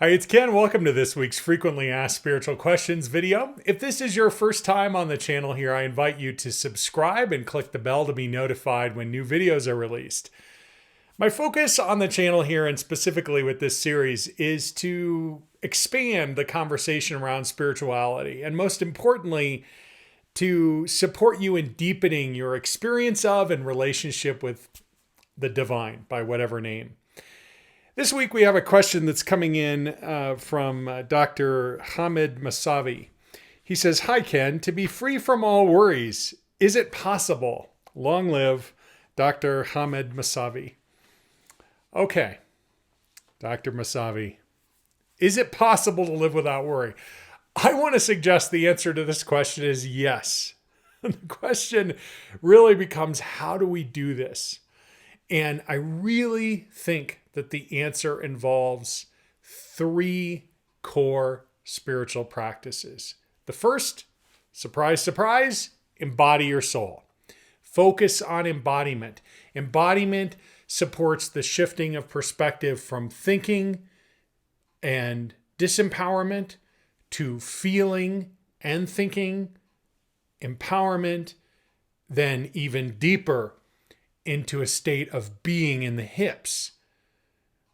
Hi, it's Ken. Welcome to this week's Frequently Asked Spiritual Questions video. If this is your first time on the channel here, I invite you to subscribe and click the bell to be notified when new videos are released. My focus on the channel here, and specifically with this series, is to expand the conversation around spirituality, and most importantly, to support you in deepening your experience of and relationship with the divine, by whatever name. This week we have a question that's coming in from Dr. Hamid Masavi. He says, "Hi Ken, to be free from all worries, is it possible?" Long live Dr. Hamid Masavi. Okay, Dr. Masavi, is it possible to live without worry? I want to suggest the answer to this question is yes. The question really becomes, how do we do this? And I really think that the answer involves three core spiritual practices. The first, surprise, surprise, embody your soul. Focus on embodiment. Embodiment supports the shifting of perspective from thinking and disempowerment to feeling and thinking, empowerment, then even deeper into a state of being in the hips,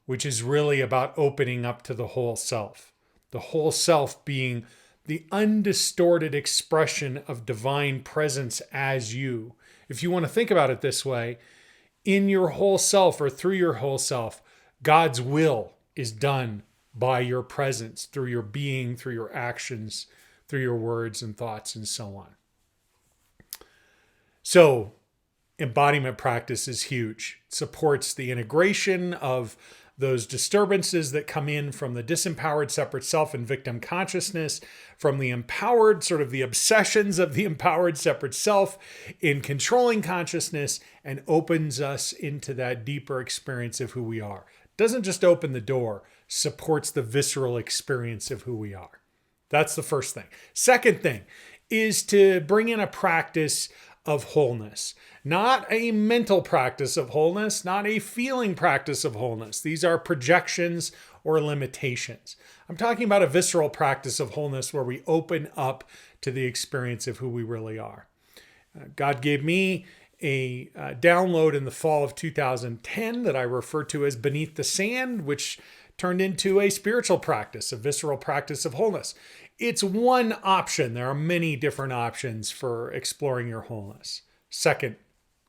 which is really about opening up to the whole self. The whole self being the undistorted expression of divine presence as you. If you want to think about it this way, in your whole self or through your whole self, God's will is done by your presence, through your being, through your actions, through your words and thoughts, and so on. So, embodiment practice is huge. It supports the integration of those disturbances that come in from the disempowered separate self and victim consciousness, from the empowered, sort of the obsessions of the empowered separate self in controlling consciousness, and opens us into that deeper experience of who we are. Doesn't just open the door, supports the visceral experience of who we are. That's the first thing. Second thing is to bring in a practice of wholeness, not a mental practice of wholeness, not a feeling practice of wholeness. These are projections or limitations. I'm talking about a visceral practice of wholeness where we open up to the experience of who we really are. God gave me a download in the fall of 2010 that I refer to as Beneath the Sand, which turned into a spiritual practice, a visceral practice of wholeness. It's one option. There are many different options for exploring your wholeness. Second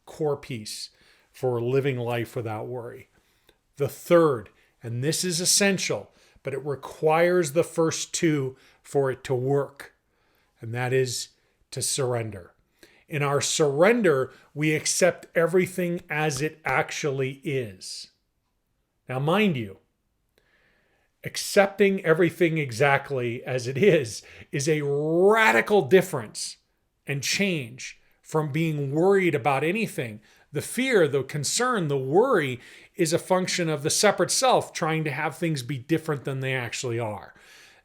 core piece for living life without worry. The third, and this is essential, but it requires the first two for it to work, and that is to surrender. In our surrender, we accept everything as it actually is. Now, mind you, accepting everything exactly as it is a radical difference and change from being worried about anything. The fear, the concern, the worry is a function of the separate self trying to have things be different than they actually are.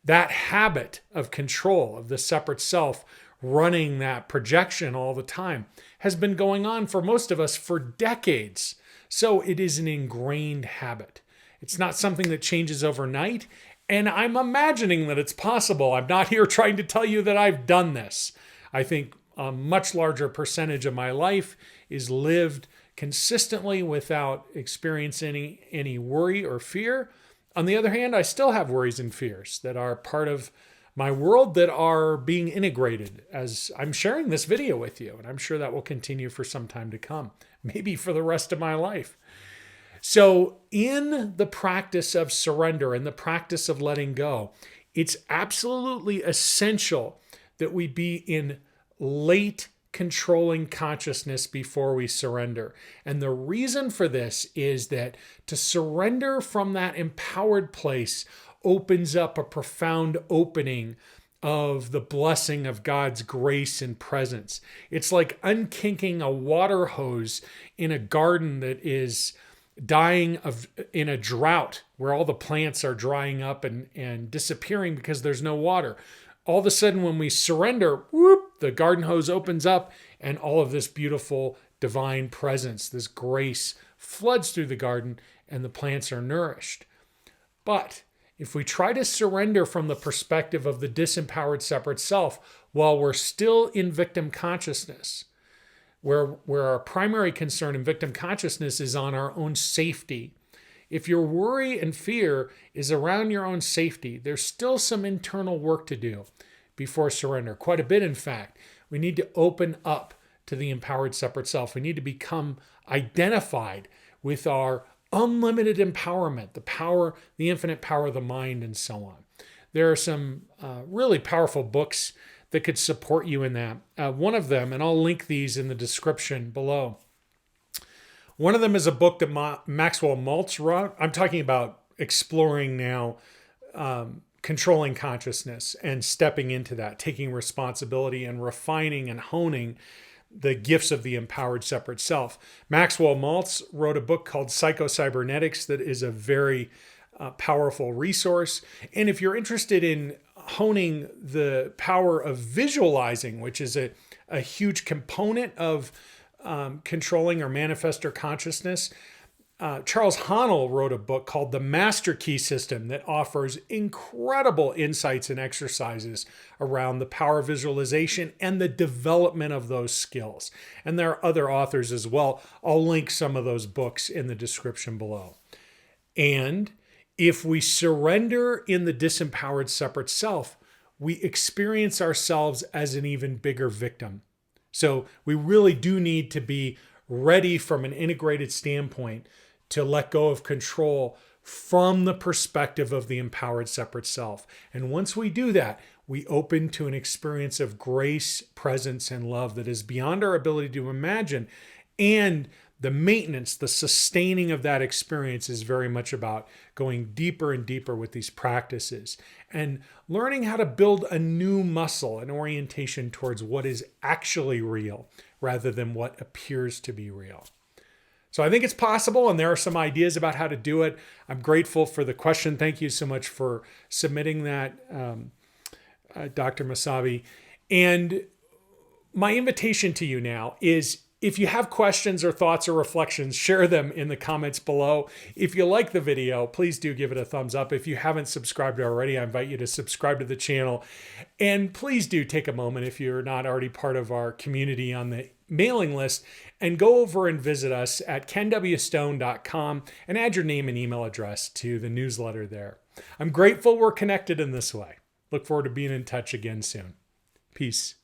That habit of control of the separate self running that projection all the time has been going on for most of us for decades. So it is an ingrained habit. It's not something that changes overnight, and I'm imagining that it's possible. I'm not here trying to tell you that I've done this. I think a much larger percentage of my life is lived consistently without experiencing any worry or fear. On the other hand, I still have worries and fears that are part of my world that are being integrated as I'm sharing this video with you, and I'm sure that will continue for some time to come, maybe for the rest of my life. So in the practice of surrender and the practice of letting go, it's absolutely essential that we be in late controlling consciousness before we surrender. And the reason for this is that to surrender from that empowered place opens up a profound opening of the blessing of God's grace and presence. It's like unkinking a water hose in a garden that is dying in a drought where all the plants are drying up and disappearing because there's no water. All of a sudden, when we surrender, whoop, the garden hose opens up and all of this beautiful divine presence, this grace floods through the garden and the plants are nourished. But If we try to surrender from the perspective of the disempowered separate self while we're still in victim consciousness, where our primary concern in victim consciousness is on our own safety. If your worry and fear is around your own safety, there's still some internal work to do before surrender. Quite a bit, in fact. We need to open up to the empowered separate self. We need to become identified with our unlimited empowerment, the power, the infinite power of the mind, and so on. There are some really powerful books that could support you in that. One of them, and I'll link these in the description below. One of them is a book that Maxwell Maltz wrote. I'm talking about exploring now, controlling consciousness and stepping into that, taking responsibility and refining and honing the gifts of the empowered separate self. Maxwell Maltz wrote a book called Psycho-Cybernetics that is a very powerful resource. And if you're interested in honing the power of visualizing, which is a huge component of controlling or manifestor consciousness, Charles Haanel wrote a book called The Master Key System that offers incredible insights and exercises around the power of visualization and the development of those skills. And there are other authors as well. I'll link some of those books in the description below. And if we surrender in the disempowered separate self, we experience ourselves as an even bigger victim. So we really do need to be ready from an integrated standpoint to let go of control from the perspective of the empowered separate self. And once we do that, we open to an experience of grace, presence, and love that is beyond our ability to imagine. And the maintenance, the sustaining of that experience is very much about going deeper and deeper with these practices and learning how to build a new muscle, an orientation towards what is actually real rather than what appears to be real. So I think it's possible, and there are some ideas about how to do it. I'm grateful for the question. Thank you so much for submitting that, Dr. Masabi. And my invitation to you now is, if you have questions or thoughts or reflections, share them in the comments below. If you like the video, please do give it a thumbs up. If you haven't subscribed already, I invite you to subscribe to the channel. And please do take a moment, if you're not already part of our community on the mailing list, and go over and visit us at kenwstone.com and add your name and email address to the newsletter there. I'm grateful we're connected in this way. Look forward to being in touch again soon. Peace.